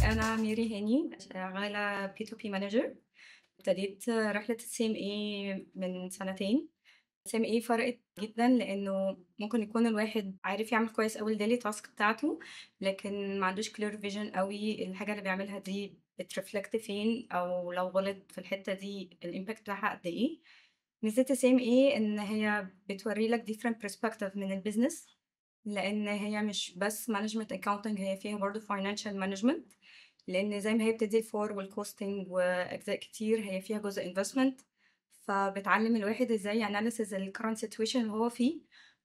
أنا ميري هاني شغالة P2P مانجر. ابتديت رحلة CMA من سنتين. CMA فرقت جدا لأنه ممكن يكون الواحد عارف يعمل كويس أوي الديلي تاسك بتاعته، لكن ما عندوش كلير فيجن قوي الحاجة اللي بيعملها دي بترفلكت فين، أو لو غلط في الحتة دي الإمباكت بتاعها قد إيه. ميزة CMA إن هي بتوري لك different perspective من البيزنس، لأن هي مش بس management accounting، هي فيها برضه financial management، لأن زي ما هي بتدي الفور والكوستنج وأجزاء كتير هي فيها جزء investment. فبتعلم الواحد ازاي analysis ال current situation اللي هو فيه،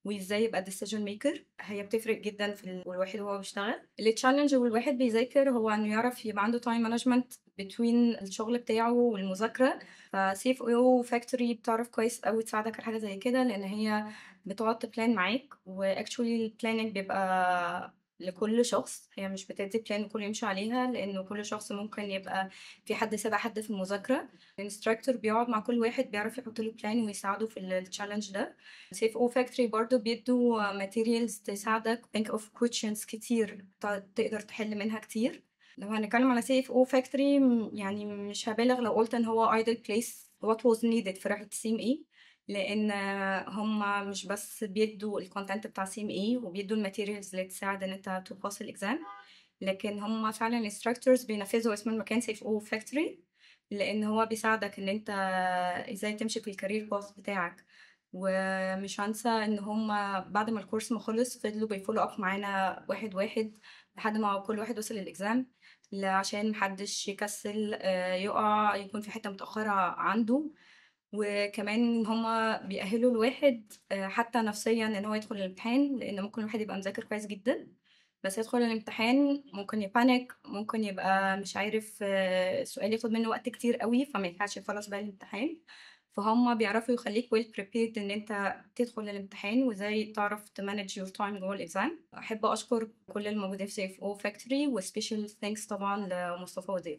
وازاي يبقى decision maker. هي بتفرق جدا في الواحد وهو بيشتغل. اللي تشالنج والواحد بيذاكر هو انه يعرف يبقى عنده time management between الشغل بتاعه والمذاكرة. فسيف او فاكتوري بتعرف كويس قوي تساعدك على حاجة زي كده، لأن هي بتقعد تبلان معاك، واكشولي البلاننج بيبقى لكل شخص. هي مش بتدي بلان الكل يمشي عليها، لأنه كل شخص ممكن يبقى في حد سابق حد في المذاكرة. الانستراكتور بيقعد مع كل واحد بيعرف يحط له بلان ويساعده في التشالنج ده. سيف او فاكتوري برضو بيدوا ماتيريالز تساعدك بانك اوف كويشنز كتير تقدر تحل منها كتير. لو هنتكلم على سيف او فاكتوري، يعني مش هبالغ لو قلت ان هو ايدل بليس وات واز نيدد في رحله سيم اي، لان هم مش بس بيدوا الكونتنت بتاع سيم اي وبيدوا الماتيريالز اللي تساعد ان انت تو باس الاكزام، لكن هم فعلا الانستراكتورز بينفذوا اسم المكان سيف او فاكتوري، لان هو بيساعدك ان انت ازاي تمشي في الكارير باث بتاعك. ومش هنسى ان هم بعد ما الكورس ما خلص فضلوا بيفولو اب معانا واحد واحد لحد ما كل واحد وصل الاكزام، عشان محدش يكسل يقع يكون في حتة متأخرة عنده. وكمان هما بيأهلوا الواحد حتى نفسيا ان هو يدخل الامتحان، لان ممكن الواحد يبقى مذاكر كويس جدا بس يدخل الامتحان ممكن يبانك، ممكن يبقى مش عارف السؤال ياخد منه وقت كتير قوي فما ينفعش يخلص بقى الامتحان. فهم بيعرفوا يخليك well prepared ان انت تدخل الامتحان وازاي تعرف تمانج your time جوه الاكزام. احب اشكر كل الموجودين في سيف او فاكتوري، وسبيشال ثانكس طبعا لمصطفى وديع.